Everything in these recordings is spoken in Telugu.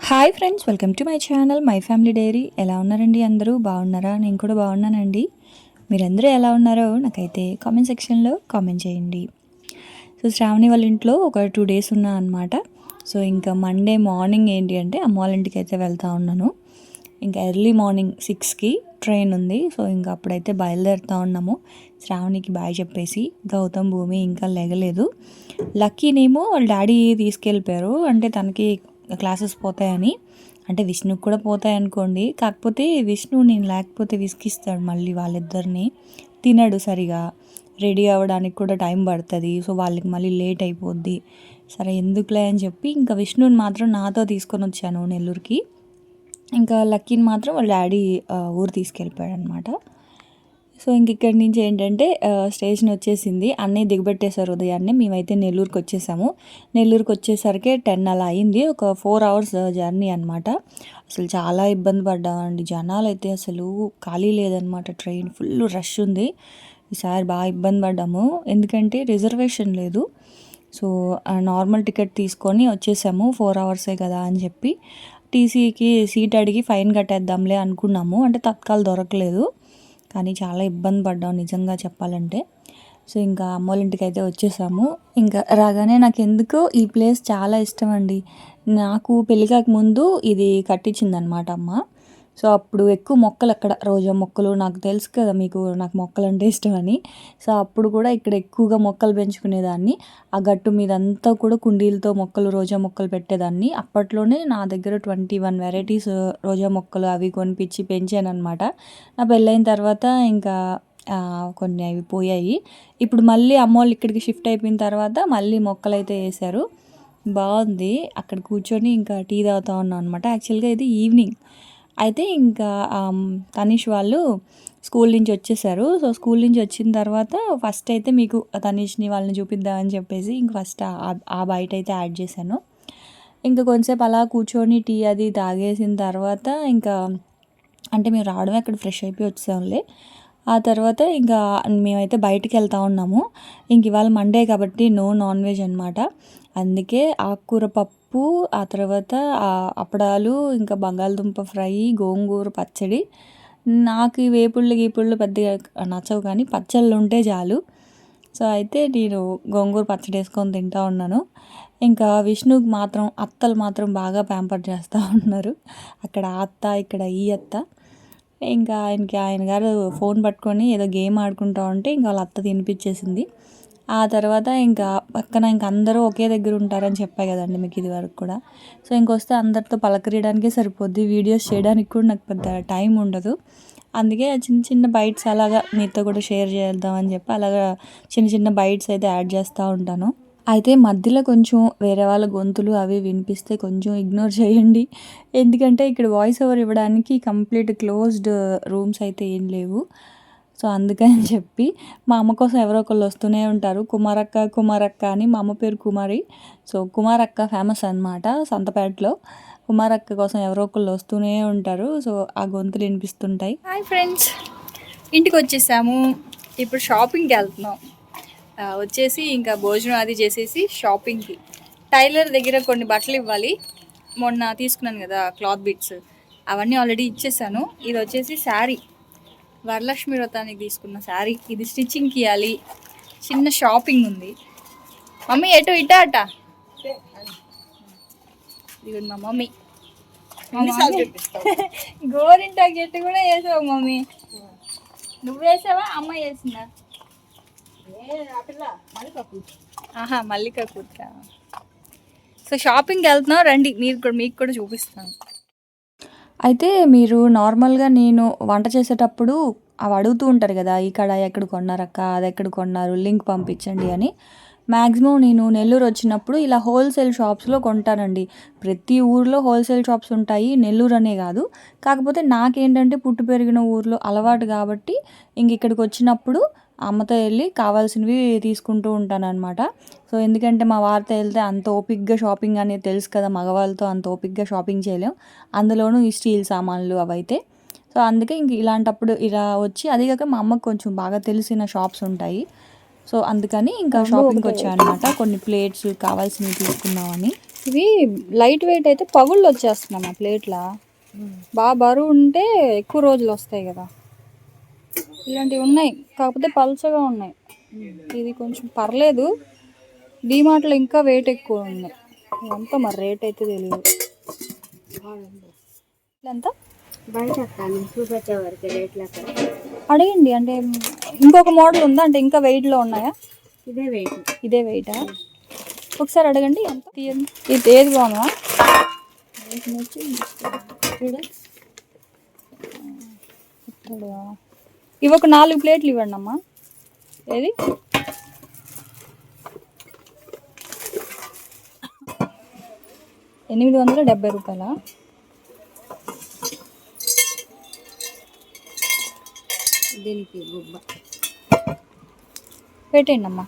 Hi friends, welcome to my channel my family dairy. ఎలా ఉన్నారండి? అందరూ బాగున్నారా? నేను కూడా బాగున్నానండి. మీరందరూ ఎలా ఉన్నారో నాకైతే కామెంట్ సెక్షన్లో కామెంట్ చేయండి. సో శ్రావణి వాళ్ళ ఇంట్లో ఒక 2 డేస్ ఉన్నా అనమాట. సో ఇంకా మండే మార్నింగ్ ఏంటి అంటే అమ్మ వాళ్ళ ఇంటికి అయితే వెళ్తా ఉన్నాను. ఇంకా ఎర్లీ మార్నింగ్ 6కి ట్రైన్ ఉంది. సో ఇంకా అప్పుడైతే బయలుదేరుతూ ఉన్నాము. శ్రావణికి బాయ్ చెప్పేసి, గౌతమ్ భూమి ఇంకా లెగలేదు. లక్కీనేమో వాళ్ళ డాడీ తీసుకెళ్ళిపోయారు, అంటే తనకి క్లాసెస్ పోతాయని. అంటే విష్ణుకి కూడా పోతాయి అనుకోండి, కాకపోతే విష్ణు నేను లేకపోతే విసిగిస్తాడు మళ్ళీ వాళ్ళిద్దరిని. తినడు సరిగా, రెడీ అవ్వడానికి కూడా టైం పడుతుంది. సో వాళ్ళకి మళ్ళీ లేట్ అయిపోద్ది. సరే ఎందుకులే అని చెప్పి ఇంకా విష్ణుని మాత్రం నాతో తీసుకొని వచ్చాను నెల్లూరుకి. ఇంకా లక్కీని మాత్రం వాళ్ళ డాడీ ఊరు తీసుకెళ్ళిపోయాడు అనమాట. సో ఇంక ఇక్కడి నుంచి ఏంటంటే స్టేషన్ వచ్చేసింది. అన్నయ్య దిగబెట్టేశారు ఉదయాన్నే. మేమైతే నెల్లూరుకి వచ్చేసాము. నెల్లూరుకి వచ్చేసరికి 10 అలా అయింది. ఒక 4 అవర్స్ జర్నీ అనమాట. అసలు చాలా ఇబ్బంది పడ్డామండి. జనాలు అయితే అసలు ఖాళీ లేదనమాట. ట్రైన్ ఫుల్ రష్ ఉంది. ఈసారి బాగా ఇబ్బంది పడ్డాము, ఎందుకంటే రిజర్వేషన్ లేదు. సో నార్మల్ టికెట్ తీసుకొని వచ్చేసాము. 4 అవర్సే కదా అని చెప్పి టీసీకి సీట్ అడిగి ఫైన్ కట్టేద్దాంలే అనుకున్నాము. అంటే తత్కాలు దొరకలేదు, కానీ చాలా ఇబ్బంది పడ్డాం నిజంగా చెప్పాలంటే. సో ఇంకా అమ్మ వాళ్ళ ఇంటికి అయితే వచ్చేసాము. ఇంకా రాగానే నాకు ఎందుకో ఈ ప్లేస్ చాలా ఇష్టం అండి. నాకు పెళ్ళికాక ముందు ఇది కట్టించిందనమాట అమ్మ. సో అప్పుడు ఎక్కువ మొక్కలు అక్కడ రోజా మొక్కలు, నాకు తెలుసు కదా మీకు నాకు మొక్కలు అంటే ఇష్టమని. సో అప్పుడు కూడా ఇక్కడ ఎక్కువగా మొక్కలు పెంచుకునేదాన్ని. ఆ గట్టు మీద అంతా కూడా కుండీలతో మొక్కలు, రోజా మొక్కలు పెట్టేదాన్ని. అప్పట్లోనే నా దగ్గర 21 వెరైటీస్ రోజా మొక్కలు అవి కొనిపించి పెంచాను అనమాట. నా పెళ్ళైన తర్వాత ఇంకా కొన్ని అవి పోయాయి. ఇప్పుడు మళ్ళీ అమ్మ వాళ్ళు ఇక్కడికి షిఫ్ట్ అయిపోయిన తర్వాత మళ్ళీ మొక్కలు అయితే వేశారు. బాగుంది. అక్కడ కూర్చొని ఇంకా టీ తాగుతూ ఉన్నాం అనమాట. యాక్చువల్గా ఇది ఈవినింగ్ అయితే ఇంకా తనీష్ వాళ్ళు స్కూల్ నుంచి వచ్చేసారు. సో స్కూల్ నుంచి వచ్చిన తర్వాత ఫస్ట్ అయితే మీకు తనీష్ని వాళ్ళని చూపిద్దామని చెప్పేసి ఇంక ఫస్ట్ ఆ బయట అయితే యాడ్ చేశాను. ఇంకా కొంచెంసేపు అలా కూర్చొని టీ అది తాగేసిన తర్వాత ఇంకా అంటే మేము రావడమే అక్కడ ఫ్రెష్ అయిపోయి వచ్చేసాంలే. ఆ తర్వాత ఇంకా మేమైతే బయటికి వెళ్తూ ఉన్నాము. ఇంక ఇవాళ మండే కాబట్టి నో నాన్ వెజ్ అనమాట. అందుకే ఆకుకూర పప్పు, ఆ తర్వాత అప్పడాలు, ఇంకా బంగాళదుంప ఫ్రై, గోంగూర పచ్చడి. నాకు ఈ వేపుళ్ళు గీపుళ్ళు పెద్దగా నచ్చవు, కానీ పచ్చళ్ళు ఉంటే చాలు. సో అయితే నేను గోంగూర పచ్చడి వేసుకొని తింటూ ఉన్నాను. ఇంకా విష్ణుకి మాత్రం అత్తలు మాత్రం బాగా ప్యాంపర్ చేస్తూ ఉన్నారు. అక్కడ అత్త, ఇక్కడ ఈ అత్త. ఇంకా ఆయన గారు ఫోన్ పట్టుకొని ఏదో గేమ్ ఆడుకుంటా ఉంటే ఇంకా వాళ్ళ అత్త తినిపించేసింది. ఆ తర్వాత ఇంకా పక్కన ఇంకా అందరూ ఒకే దగ్గర ఉంటారని చెప్పాయి కదండి మీకు ఇది వరకు కూడా. సో ఇంకొస్తే అందరితో పలకరియడానికే సరిపోద్ది, వీడియోస్ చేయడానికి కూడా నాకు పెద్ద టైం ఉండదు. అందుకే చిన్న చిన్న బైట్స్ అలాగా మీతో కూడా షేర్ చేద్దామని చెప్పి అలాగా చిన్న చిన్న బైట్స్ అయితే యాడ్ చేస్తూ ఉంటాను. అయితే మధ్యలో కొంచెం వేరే వాళ్ళ గొంతులు అవి వినిపిస్తే కొంచెం ఇగ్నోర్ చేయండి. ఎందుకంటే ఇక్కడ వాయిస్ ఓవర్ ఇవ్వడానికి కంప్లీట్ క్లోజ్డ్ రూమ్స్ అయితే ఏం లేవు. సో అందుకని చెప్పి మా అమ్మ కోసం ఎవరో ఒకళ్ళు వస్తూనే ఉంటారు. కుమారక్క కుమారక్క అని. మా అమ్మ పేరు కుమారి. సో కుమారక్క ఫేమస్ అనమాట సంతపేటలో. కుమారక్క కోసం ఎవరో ఒకళ్ళు వస్తూనే ఉంటారు. సో ఆ గొంతులు వినిపిస్తుంటాయి. హాయ్ ఫ్రెండ్స్, ఇంటికి వచ్చేసాము. ఇప్పుడు షాపింగ్కి వెళ్తున్నాం. వచ్చేసి ఇంకా భోజనం అది చేసేసి షాపింగ్కి టైలర్ దగ్గర కొన్ని బట్టలు ఇవ్వాలి. మొన్న తీసుకున్నాను కదా క్లాత్ బిట్స్, అవన్నీ ఆల్రెడీ ఇచ్చేసాను. ఇది వచ్చేసి శారీ, వరలక్ష్మి వ్రతానికి తీసుకున్న శారీ. ఇది స్టిచ్చింగ్కి ఇవ్వాలి. చిన్న షాపింగ్ ఉంది. మమ్మీ ఎటు ఇటా అట. ఇది మా మమ్మీ. గోరింటా గెట్టు కూడా వేసావు మమ్మీ. నువ్వు వేసావా అమ్మ వేసిందా? ఆహా మల్లిక కూతుర. సో షాపింగ్కి వెళ్తున్నాం, రండి మీకు కూడా చూపిస్తాను. అయితే మీరు నార్మల్గా నేను వంట చేసేటప్పుడు అవి అడుగుతూ ఉంటారు కదా, ఈ కడాయి ఎక్కడ కొన్నారక్క, అది ఎక్కడ కొన్నారు, లింక్ పంపించండి అని. మ్యాక్సిమం నేను నెల్లూరు వచ్చినప్పుడు ఇలా హోల్సేల్ షాప్స్లో కొంటానండి. ప్రతి ఊర్లో హోల్సేల్ షాప్స్ ఉంటాయి, నెల్లూరు అనే కాదు. కాకపోతే నాకేంటంటే పుట్టి పెరిగిన ఊర్లో అలవాటు కాబట్టి ఇంక ఇక్కడికి వచ్చినప్పుడు అమ్మతో వెళ్ళి కావాల్సినవి తీసుకుంటూ ఉంటానన్నమాట. సో ఎందుకంటే మా వారితో వెళ్తే అంత ఓపిక్గా షాపింగ్ అనేది తెలుసు కదా, మగవాళ్ళతో అంత ఓపిక్గా షాపింగ్ చేయలేం. అందులోనూ ఈ స్టీల్ సామాన్లు అవైతే. సో అందుకే ఇంక ఇలాంటప్పుడు ఇలా వచ్చి, అదిగాక మా అమ్మకు కొంచెం బాగా తెలిసిన షాప్స్ ఉంటాయి. సో అందుకని ఇంకా షాపింగ్కి వచ్చాను అనమాట. కొన్ని ప్లేట్స్ కావాల్సినవి తీసుకుందామని. ఇవి లైట్ వెయిట్ అయితే పగుళ్ళు వచ్చేస్తున్నాయి ఆ ప్లేట్లా. బాగా బరువు ఉంటే ఎక్కువ రోజులు వస్తాయి కదా. ఇలాంటివి ఉన్నాయి, కాకపోతే పల్చగా ఉన్నాయి. ఇది కొంచెం పర్లేదు. డీమార్ట్లో ఇంకా వెయిట్ ఎక్కువ ఉంది. ఎంత మరి రేట్ అయితే తెలియదు. ఎంత బయట చూపించే వరకు రేట్లు అక్కడ అడగండి. అంటే ఇంకొక మోడల్ ఉందా, అంటే ఇంకా వెయిట్లో ఉన్నాయా? ఇదే వెయిటా? ఒకసారి అడగండి ఎంత తీయండి. ఇది ఏది బాగుందా? ఇవి ఒక 4 ప్లేట్లు ఇవ్వండి అమ్మా. ఏది 870 రూపాయలా? దీనికి గుబ్బ పెట్టండి అమ్మా.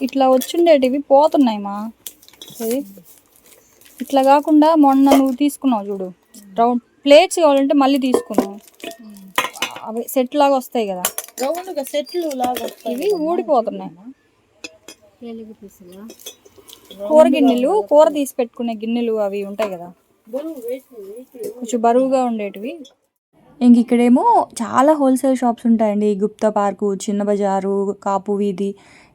ఇట్లా వచ్చిండేటివి పోతున్నాయమ్మా. అది ఇట్లా కాకుండా మొన్న నువ్వు తీసుకున్నావు చూడు, రౌండ్ ప్లేట్స్ కావాలంటే మళ్ళీ తీసుకున్నావు. అవి సెట్ లాగా వస్తాయి కదా, రౌండ్గా సెట్లు లాగా. ఇవి ఊడిపోతున్నాయి. కూర గిన్నెలు, కూర తీసి పెట్టుకునే గిన్నెలు అవి ఉంటాయి కదా, కొంచెం బరువుగా ఉండేటివి. ఇంక ఇక్కడేమో చాలా హోల్సేల్ షాప్స్ ఉంటాయండి. గుప్తా పార్కు, చిన్న బజారు, కాపు వీధి,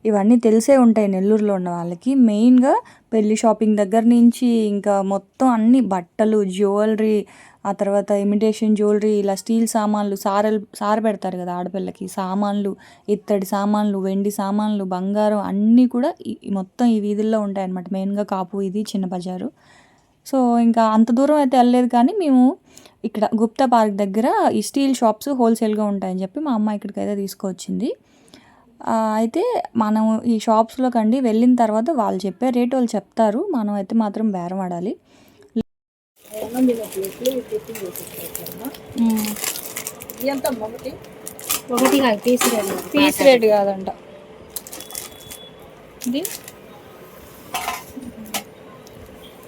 ఇవన్నీ తెలిసే ఉంటాయి నెల్లూరులో ఉన్న వాళ్ళకి. మెయిన్గా పెళ్లి షాపింగ్ దగ్గర నుంచి ఇంకా మొత్తం అన్ని బట్టలు, జ్యువెలరీ, ఆ తర్వాత ఇమిటేషన్ జ్యువెలరీ, ఇలా స్టీల్ సామాన్లు, సార పెడతారు కదా ఆడపిల్లకి, సామాన్లు, ఇత్తడి సామాన్లు, వెండి సామాన్లు, బంగారం అన్నీ కూడా మొత్తం ఈ వీధుల్లో ఉంటాయన్నమాట. మెయిన్గా కాపు వీధి, చిన్న బజారు. సో ఇంకా అంత దూరం అయితే వెళ్ళలేదు, కానీ మేము ఇక్కడ గుప్తా పార్క్ దగ్గర ఈ స్టీల్ షాప్స్ హోల్సేల్గా ఉంటాయని చెప్పి మా అమ్మ ఇక్కడికైతే తీసుకొచ్చింది. అయితే మనం ఈ షాప్స్లో కండి వెళ్ళిన తర్వాత వాళ్ళు చెప్పే రేట్ వాళ్ళు చెప్తారు, మనం అయితే మాత్రం బేరం ఆడాలి. పీస్ రేట్ కాదంట ఇది.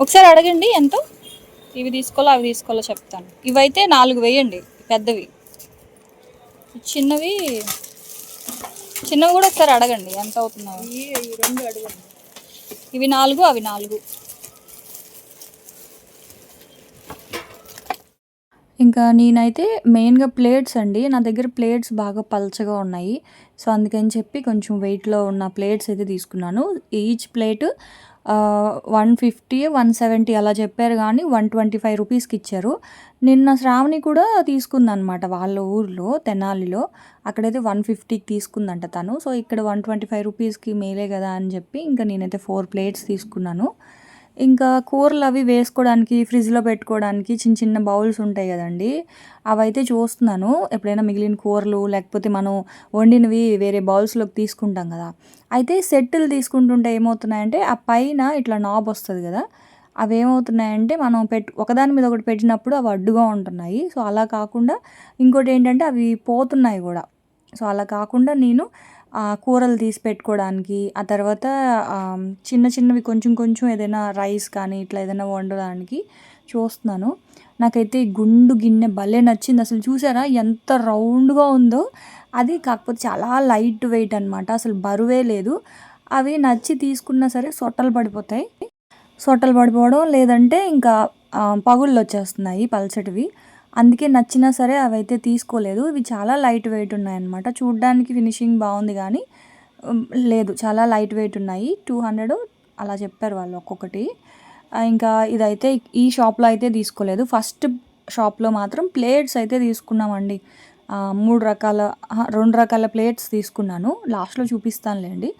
ఒకసారి అడగండి ఎంతో. ఇవి తీసుకోవాలో అవి తీసుకోవాలో చెప్తాను. ఇవైతే 4 వేయండి పెద్దవి. చిన్నవి కూడా ఒకసారి అడగండి ఎంత అవుతున్నావు. ఇవి 4, అవి 4. ఇంకా నేనైతే మెయిన్గా ప్లేట్స్ అండి, నా దగ్గర ప్లేట్స్ బాగా పల్చగా ఉన్నాయి. సో అందుకని చెప్పి కొంచెం వెయిట్లో ఉన్న ప్లేట్స్ అయితే తీసుకున్నాను. ఈచ్ ప్లేట్ 150, 170 అలా చెప్పారు, కానీ 125 రూపీస్కి ఇచ్చారు. నిన్న శ్రావణి కూడా తీసుకుందనమాట వాళ్ళ ఊర్లో తెనాలిలో. అక్కడైతే 150కి తీసుకుందంట తను. సో ఇక్కడ 125 రూపీస్కి మేలే కదా అని చెప్పి ఇంకా నేనైతే 4 ప్లేట్స్ తీసుకున్నాను. ఇంకా కూరలు అవి వేసుకోవడానికి, ఫ్రిడ్జ్లో పెట్టుకోవడానికి చిన్న చిన్న బౌల్స్ ఉంటాయి కదండి, అవైతే చూస్తున్నాను. ఎప్పుడైనా మిగిలిన కూరలు లేకపోతే మనం వండినవి వేరే బౌల్స్లోకి తీసుకుంటాం కదా, అయితే సెట్లు తీసుకుంటుంటే ఏమవుతున్నాయంటే ఆ పైన ఇట్లా నాబ్ వస్తుంది కదా, అవి ఏమవుతున్నాయంటే మనం ఒకదాని మీద ఒకటి పెట్టినప్పుడు అవి అడ్డుగా ఉంటున్నాయి. సో అలా కాకుండా ఇంకోటి ఏంటంటే అవి పోతున్నాయి కూడా. సో అలా కాకుండా నేను కూరలు తీసి పెట్టుకోవడానికి, ఆ తర్వాత చిన్న చిన్నవి కొంచెం కొంచెం ఏదైనా రైస్ కానీ ఇట్లా ఏదైనా వండడానికి చూస్తున్నాను. నాకైతే ఈ గుండు గిన్నె భలే నచ్చింది. అసలు చూసారా ఎంత రౌండ్గా ఉందో అది. కాకపోతే చాలా లైట్ వెయిట్ అనమాట, అసలు బరువే లేదు. అవి నచ్చి తీసుకున్నా సరే సొట్టలు పడిపోవడం, లేదంటే ఇంకా పగుళ్ళు వచ్చేస్తున్నాయి పల్చటివి. అందుకే నచ్చినా సరే అవైతే తీసుకోలేదు. ఇవి చాలా లైట్ వెయిట్ ఉన్నాయన్నమాట. చూడ్డానికి ఫినిషింగ్ బాగుంది కానీ లేదు, చాలా లైట్ వెయిట్ ఉన్నాయి. 200 అలా చెప్పారు వాళ్ళు ఒక్కొక్కటి. ఇంకా ఇదైతే ఈ షాప్లో అయితే తీసుకోలేదు. ఫస్ట్ షాప్లో మాత్రం ప్లేట్స్ అయితే తీసుకున్నామండి. 2 రకాల ప్లేట్స్ తీసుకున్నాను. లాస్ట్లో చూపిస్తానులేండి.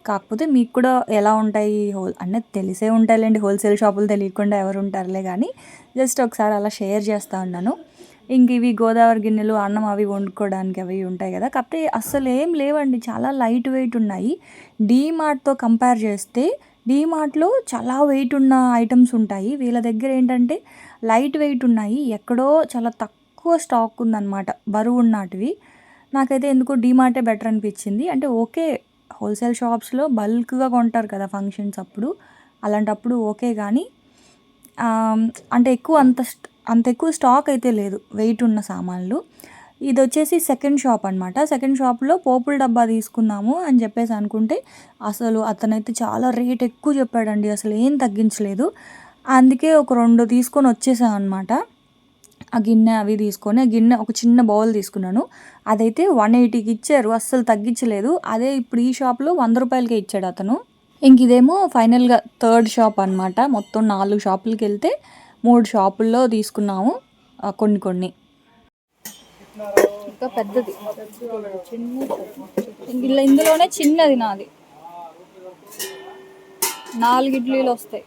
కాకపోతే మీకు కూడా ఎలా ఉంటాయి అంటే తెలిసే ఉంటాయిలేండి, హోల్సేల్ షాపులు తెలియకుండా ఎవరు ఉంటారులే, కానీ జస్ట్ ఒకసారి అలా షేర్ చేస్తూ ఉన్నాను. ఇంక ఇవి గోదావరి గిన్నెలు, అన్నం అవి వండుకోవడానికి అవి ఉంటాయి కదా, కాకపోతే అస్సలు ఏం లేవండి, చాలా లైట్ వెయిట్ ఉన్నాయి. డీమార్ట్తో కంపేర్ చేస్తే డీమార్ట్లో చాలా వెయిట్ ఉన్న ఐటమ్స్ ఉంటాయి, వీళ్ళ దగ్గర ఏంటంటే లైట్ వెయిట్ ఉన్నాయి. ఎక్కడో చాలా తక్కువ స్టాక్ ఉందన్నమాట బరువు ఉన్నటివి. నాకైతే ఎందుకో డీమార్టే బెటర్ అనిపించింది. అంటే ఓకే, హోల్సేల్ షాప్స్లో బల్క్గా కొంటారు కదా ఫంక్షన్స్ అప్పుడు, అలాంటప్పుడు ఓకే, కానీ అంటే అంత ఎక్కువ స్టాక్ అయితే లేదు వెయిట్ ఉన్న సామాన్లు. ఇది వచ్చేసి సెకండ్ షాప్ అనమాట. సెకండ్ షాప్లో పోపుల డబ్బా తీసుకుందాము అని చెప్పేసి అనుకుంటే అసలు అతనైతే చాలా రేట్ ఎక్కువ చెప్పాడండి. అసలు ఏం తగ్గించలేదు. అందుకే ఒక 2 తీసుకొని వచ్చేసాం అనమాట. ఆ గిన్నె అవి తీసుకొని ఆ గిన్నె ఒక చిన్న బౌల్ తీసుకున్నాను. అదైతే 180కి ఇచ్చారు. అస్సలు తగ్గించలేదు. అదే ఇప్పుడు ఈ షాప్లో 100 రూపాయలకే ఇచ్చాడు అతను. ఇంక ఇదేమో ఫైనల్గా థర్డ్ షాప్ అనమాట. మొత్తం 4 షాపులకి వెళ్తే 3 షాపుల్లో తీసుకున్నాము కొన్ని కొన్ని. ఇంకా పెద్దది ఇందులోనే చిన్నది నాది 4 ఇడ్లీలు వస్తాయి.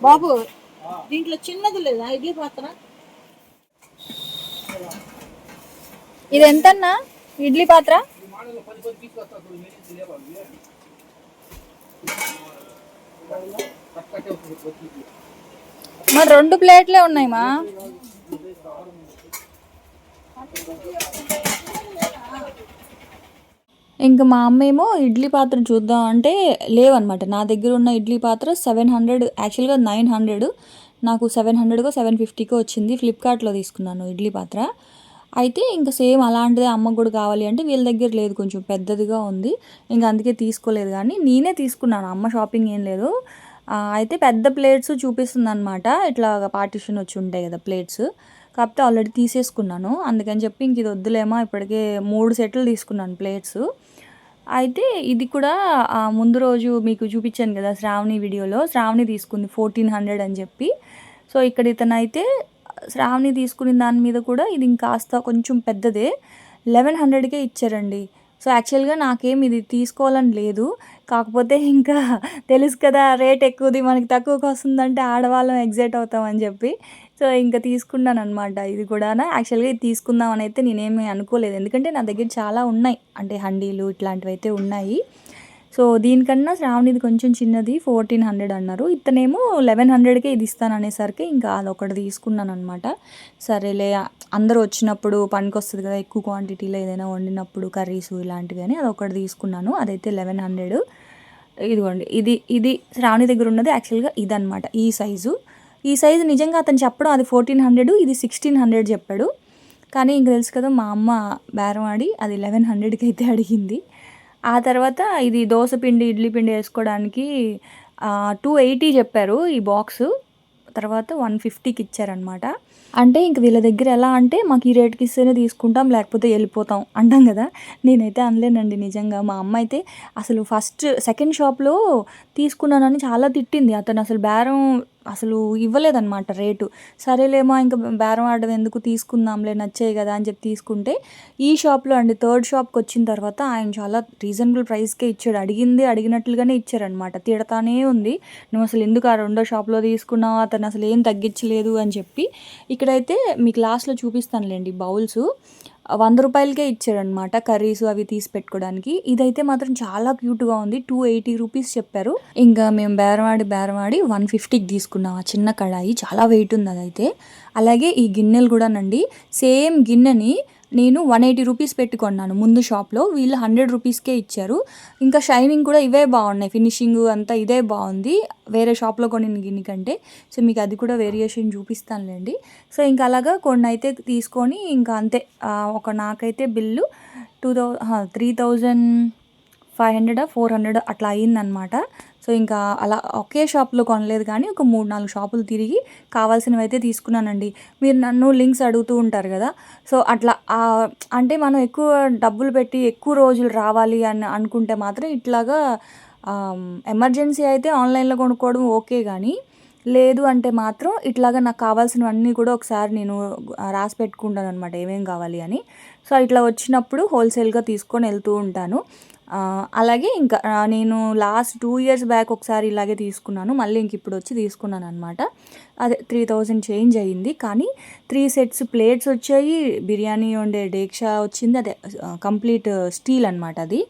బాబు దీంట్లో చిన్నది లేదా ఇడ్లీ పాత్ర? ఇది ఎంతన్నా ఇడ్లీ పాత్ర? మరి 2 ప్లేట్లే ఉన్నాయి మా. ఇంకా మా అమ్మ ఏమో ఇడ్లీ పాత్ర చూద్దాం అంటే లేవన్నమాట. నా దగ్గర ఉన్న ఇడ్లీ పాత్ర 700, యాక్చువల్గా 900, నాకు 700కో 750కో వచ్చింది. ఫ్లిప్కార్ట్లో తీసుకున్నాను ఇడ్లీ పాత్ర. అయితే ఇంకా సేమ్ అలాంటిదే అమ్మకు కూడా కావాలి అంటే వీళ్ళ దగ్గర లేదు, కొంచెం పెద్దదిగా ఉంది. ఇంకా అందుకే తీసుకోలేదు. కానీ నేనే తీసుకున్నాను, అమ్మ షాపింగ్ ఏం లేదు. అయితే పెద్ద ప్లేట్స్ చూపిస్తుంది అనమాట. ఇట్లా పార్టిషన్ వచ్చి ఉంటాయి కదా ప్లేట్స్, కాకపోతే ఆల్రెడీ తీసేసుకున్నాను. అందుకని చెప్పి ఇంక ఇది వద్దులేమో, ఇప్పటికే 3 సెట్లు తీసుకున్నాను ప్లేట్స్. అయితే ఇది కూడా ముందు రోజు మీకు చూపించాను కదా శ్రావణి వీడియోలో, శ్రావణి తీసుకుంది 1400 అని చెప్పి. సో ఇక్కడ ఇతనైతే శ్రావణి తీసుకున్న దాని మీద కూడా ఇది ఇంకాస్త కొంచెం పెద్దదే 1100కే ఇచ్చారండి. సో యాక్చువల్గా నాకేం ఇది తీసుకోవాలని లేదు, కాకపోతే ఇంకా తెలుసు కదా రేట్ ఎక్కువది మనకి తక్కువకి వస్తుందంటే ఆడవాళ్ళం ఎగ్జైట్ అవుతామని చెప్పి సో ఇంకా తీసుకున్నాను అనమాట. ఇది కూడా యాక్చువల్గా ఇది తీసుకుందామని అయితే నేనేమి అనుకోలేదు, ఎందుకంటే నా దగ్గర చాలా ఉన్నాయి, అంటే హండీలు ఇట్లాంటివి అయితే ఉన్నాయి. సో దీనికన్నా శ్రావణిది కొంచెం చిన్నది 1400 అన్నారు. ఇతనేమో 1100కే ఇది ఇస్తాను అనేసరికి ఇంకా అదొకటి తీసుకున్నాను అనమాట. సరేలే అందరూ వచ్చినప్పుడు పనికొస్తుంది కదా, ఎక్కువ క్వాంటిటీలో ఏదైనా వండినప్పుడు కర్రీస్ ఇలాంటివి అని అదొకటి తీసుకున్నాను. అదైతే 1100. ఇదిగోండి, ఇది శ్రావణి దగ్గర ఉన్నది యాక్చువల్గా ఇదనమాట. ఈ సైజు నిజంగా అతను చెప్పడం అది 1400, ఇది 1600 చెప్పాడు. కానీ ఇంక తెలుసు కదా మా అమ్మ బేరం ఆడి అది 1100కి అయితే అడిగింది. ఆ తర్వాత ఇది దోశ పిండి ఇడ్లీ పిండి వేసుకోవడానికి 280 చెప్పారు ఈ బాక్సు. తర్వాత 150కి ఇచ్చారనమాట. అంటే ఇంక వీళ్ళ దగ్గర ఎలా అంటే మాకు ఈ రేట్కి ఇస్తేనే తీసుకుంటాం లేకపోతే వెళ్ళిపోతాం అంటాం కదా, నేనైతే అనలేనండి నిజంగా. మా అమ్మ అయితే అసలు సెకండ్ షాప్లో తీసుకున్నానని చాలా తిట్టింది. అతను అసలు బేరం అసలు ఇవ్వలేదన్నమాట రేటు. సరేలేమో ఇంకా బేరం ఆడడం ఎందుకు, తీసుకుందాంలే నచ్చాయి కదా అని చెప్పి తీసుకుంటే ఈ షాప్లో అండి థర్డ్ షాప్కి వచ్చిన తర్వాత ఆయన చాలా రీజనబుల్ ప్రైస్కే ఇచ్చాడు. అడిగినట్లుగానే ఇచ్చారనమాట. తిడతానే ఉంది, నువ్వు అసలు ఎందుకు ఆ రెండో షాప్లో తీసుకున్నావు, అతను అసలు ఏం తగ్గించలేదు అని చెప్పి. ఇక్కడైతే మీకు లాస్ట్లో చూపిస్తానులేండి బౌల్స్ 100 రూపాయలకే ఇచ్చాడనమాట, కర్రీస్ అవి తీసి పెట్టుకోవడానికి. ఇదైతే మాత్రం చాలా క్యూట్గా ఉంది, 280 రూపీస్ చెప్పారు. ఇంకా మేము బేరవాడి 150కి తీసుకున్నాం. ఆ చిన్న కడాయి చాలా వెయిట్ ఉంది అదైతే. అలాగే ఈ గిన్నెలు కూడానండి, సేమ్ గిన్నెని నేను 180 రూపీస్ పెట్టుకున్నాను ముందు షాప్లో, వీళ్ళు 100 రూపీస్కే ఇచ్చారు. ఇంకా షైనింగ్ కూడా ఇవే బాగున్నాయి, ఫినిషింగ్ అంతా ఇదే బాగుంది వేరే షాప్లో కొనిన గిన్నె కంటే. సో మీకు అది కూడా వేరియేషన్ చూపిస్తానులేండి. సో ఇంకా అలాగా కొన్ని అయితే తీసుకొని ఇంకా అంతే. నాకైతే బిల్లు 3500 400 అట్లా అయ్యిందనమాట. సో ఇంకా అలా ఒకే షాప్లో కొనలేదు, కానీ ఒక 3-4 షాపులు తిరిగి కావాల్సినవి అయితే తీసుకున్నానండి. మీరు నన్ను లింక్స్ అడుగుతూ ఉంటారు కదా, సో అట్లా అంటే మనం ఎక్కువ డబ్బులు పెట్టి ఎక్కువ రోజులు రావాలి అని అనుకుంటే మాత్రం ఇట్లాగా ఎమర్జెన్సీ అయితే ఆన్లైన్లో కొనుక్కోవడం ఓకే, కానీ లేదు అంటే మాత్రం ఇట్లాగా నాకు కావాల్సినవన్నీ కూడా ఒకసారి నేను రాసి పెట్టుకుంటాను అనమాట ఏమేం కావాలి అని. సో ఇట్లా వచ్చినప్పుడు హోల్సేల్గా తీసుకొని వెళ్తూ ఉంటాను. అలాగే ఇంకా నేను లాస్ట్ 2 years బ్యాక్ ఒకసారి ఇలాగే తీసుకున్నాను, మళ్ళీ ఇంక ఇప్పుడు వచ్చి తీసుకున్నాను అనమాట. అదే 3000 చేంజ్ అయ్యింది. కానీ 3 sets ప్లేట్స్ వచ్చాయి, బిర్యానీ వండే డేక్షా వచ్చింది, అదే కంప్లీట్ స్టీల్ అనమాట అది.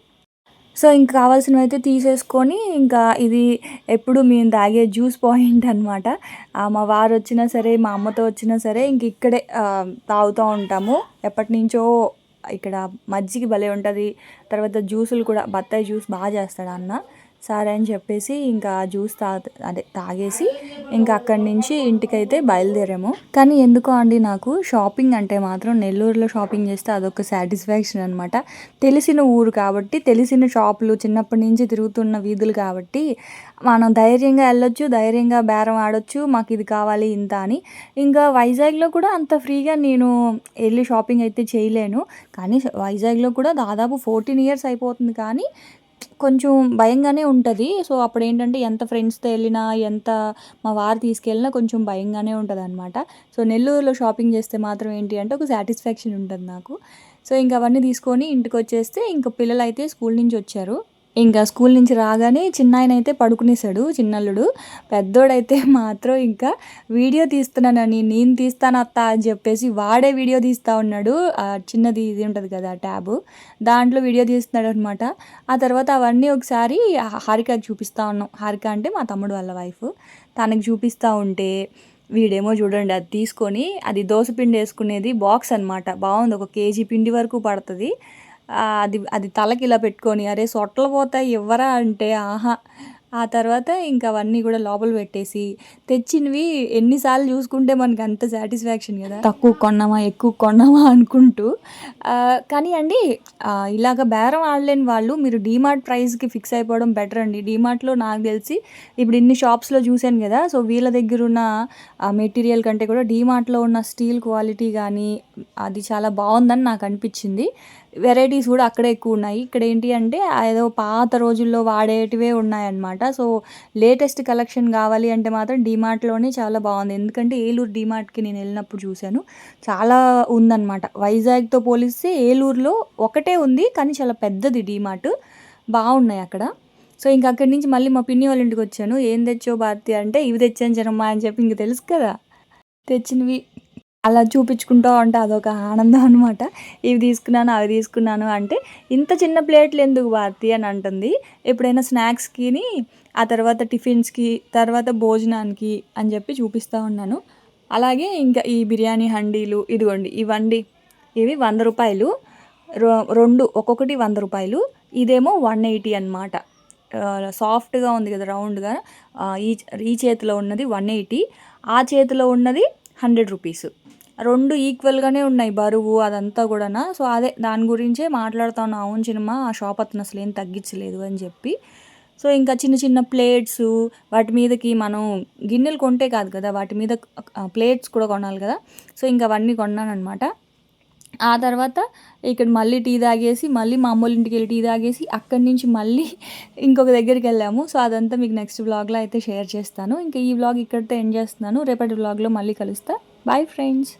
సో ఇంక కావాల్సినవి అయితే తీసేసుకొని ఇంకా ఇది ఎప్పుడు మేము తాగే జ్యూస్ పాయింట్ అనమాట. మా వారు వచ్చినా సరే మా అమ్మతో వచ్చినా సరే ఇంక ఇక్కడే తాగుతూ ఉంటాము ఎప్పటి నుంచో. ఇక్కడ మజ్జిగ భలే ఉంటుంది, తర్వాత జ్యూసులు కూడా బత్తాయి జ్యూస్ బాగా చేస్తాడు అన్న. సరే అని చెప్పేసి ఇంకా జ్యూస్ తాగేసి ఇంకా అక్కడి నుంచి ఇంటికైతే బయలుదేరాము. కానీ ఎందుకో అండి నాకు షాపింగ్ అంటే మాత్రం నెల్లూరులో షాపింగ్ చేస్తే అదొక సాటిస్ఫాక్షన్ అనమాట. తెలిసిన ఊరు కాబట్టి, తెలిసిన షాపులు, చిన్నప్పటి నుంచి తిరుగుతున్న వీధులు కాబట్టి మనం ధైర్యంగా వెళ్ళొచ్చు, ధైర్యంగా బేరం ఆడొచ్చు, మాకు ఇది కావాలి ఇంత అని. ఇంకా వైజాగ్లో కూడా అంత ఫ్రీగా నేను వెళ్ళి షాపింగ్ అయితే చేయలేను. కానీ వైజాగ్లో కూడా దాదాపు 14 years అయిపోతుంది, కానీ కొంచెం భయంగానే ఉంటుంది. సో అప్పుడు ఏంటంటే ఎంత ఫ్రెండ్స్తో వెళ్ళినా, ఎంత మా వారు తీసుకెళ్ళినా కొంచెం భయంగానే ఉంటుంది అనమాట. సో నెల్లూరులో షాపింగ్ చేస్తే మాత్రం ఏంటి అంటే ఒక సాటిస్ఫాక్షన్ ఉంటుంది నాకు. సో ఇంక అవన్నీ తీసుకొని ఇంటికి వచ్చేస్తే ఇంకా పిల్లలు అయితే స్కూల్ నుంచి వచ్చారు. ఇంకా స్కూల్ నుంచి రాగానే చిన్నాయన అయితే పడుకునేసాడు, చిన్నల్లుడు. పెద్దోడైతే మాత్రం ఇంకా వీడియో తీస్తున్నానని, నేను తీస్తాను అత్త అని చెప్పేసి వాడే వీడియో తీస్తూ ఉన్నాడు. చిన్నది ఇది ఉంటుంది కదా ట్యాబ్, దాంట్లో వీడియో తీస్తున్నాడు అనమాట. ఆ తర్వాత అవన్నీ ఒకసారి హారికకి చూపిస్తూ ఉన్నాం. హారిక అంటే మా తమ్ముడు వాళ్ళ వైఫ్. తనకి చూపిస్తూ ఉంటే వీడేమో చూడండి అది తీసుకొని, అది దోసపిండి వేసుకునేది బాక్స్ అనమాట. బాగుంది, 1 kg పిండి వరకు పడుతుంది. అది అది తలకి ఇలా పెట్టుకొని, అరే సొట్టలు పోతాయి ఇవ్వరా అంటే ఆహా. ఆ తర్వాత ఇంకా అవన్నీ కూడా లోపల పెట్టేసి, తెచ్చినవి ఎన్నిసార్లు చూసుకుంటే మనకి అంత సాటిస్ఫాక్షన్ కదా, తక్కువ కొన్నామా ఎక్కువ కొన్నామా అనుకుంటూ. కానీ అండి ఇలాగ బేరం ఆడలేని వాళ్ళు మీరు డీమార్ట్ ప్రైస్కి ఫిక్స్ అయిపోవడం బెటర్ అండి. డీమార్ట్లో నాకు తెలిసి ఇప్పుడు ఇన్ని షాప్స్లో చూశాను కదా, సో వీళ్ళ దగ్గర ఉన్న మెటీరియల్ కంటే కూడా డీమార్ట్లో ఉన్న స్టీల్ క్వాలిటీ కానీ అది చాలా బాగుందని నాకు అనిపించింది. వెరైటీస్ కూడా అక్కడే ఎక్కువ ఉన్నాయి. ఇక్కడ ఏంటి అంటే ఏదో పాత రోజుల్లో వాడేటివే ఉన్నాయన్నమాట. సో లేటెస్ట్ కలెక్షన్ కావాలి అంటే మాత్రం డీమార్ట్లోనే చాలా బాగుంది. ఎందుకంటే ఏలూరు డీమార్ట్కి నేను వెళ్ళినప్పుడు చూశాను, చాలా ఉందన్నమాట. వైజాగ్తో పోలిస్తే ఏలూరులో ఒకటే ఉంది, కానీ చాలా పెద్దది డీమార్ట్. బాగున్నాయి అక్కడ. సో ఇంక అక్కడి నుంచి మళ్ళీ మా పిన్ని వాళ్ళ ఇంటికి వచ్చాను. ఏం తెచ్చో భారతి అంటే ఇవి తెచ్చాను జనమ్మా అని చెప్పి, ఇంక తెలుసు కదా తెచ్చినవి అలా చూపించుకుంటూ ఉంటే అదొక ఆనందం అనమాట. ఇవి తీసుకున్నాను, అవి తీసుకున్నాను అంటే, ఇంత చిన్న ప్లేట్లు ఎందుకు భారతి అని అంటుంది. ఎప్పుడైనా స్నాక్స్కిని, ఆ తర్వాత టిఫిన్స్కి, తర్వాత భోజనానికి అని చెప్పి చూపిస్తూ ఉన్నాను. అలాగే ఇంకా ఈ బిర్యానీ హండీలు ఇదిగోండి, ఇవండి ఇవి 100 రూపాయలు, 2 ఒక్కొక్కటి 100 రూపాయలు. ఇదేమో 180 అనమాట. సాఫ్ట్గా ఉంది కదా రౌండ్గా. ఈ చేతిలో ఉన్నది 180, ఆ చేతిలో ఉన్నది 100 రూపీస్. 2 ఈక్వల్గానే ఉన్నాయి బరువు అదంతా కూడా. సో అదే దాని గురించే మాట్లాడుతా ఉన్నా. అవును చిన్నమ్మ, ఆ షాప్ అతను అసలు ఏం తగ్గించలేదు అని చెప్పి. సో ఇంకా చిన్న చిన్న ప్లేట్స్, వాటి మీదకి మనం గిన్నెలు కొంటే కాదు కదా, వాటి మీద ప్లేట్స్ కూడా కొనాలి కదా. సో ఇంకా అవన్నీ కొన్నాను అనమాట. ఆ తర్వాత ఇక్కడ మళ్ళీ టీ తాగేసి, మళ్ళీ మా అమ్మోళ్ళ ఇంటికి వెళ్ళి టీ తాగేసి, అక్కడి నుంచి మళ్ళీ ఇంకొక దగ్గరికి వెళ్ళాము. సో అదంతా మీకు నెక్స్ట్ వ్లాగ్లో అయితే షేర్ చేస్తాను. ఇంకా ఈ వ్లాగ్ ఇక్కడితో ఎండ్ చేస్తున్నాను. రేపటి వ్లాగ్లో మళ్ళీ కలుస్తా. Bye friends.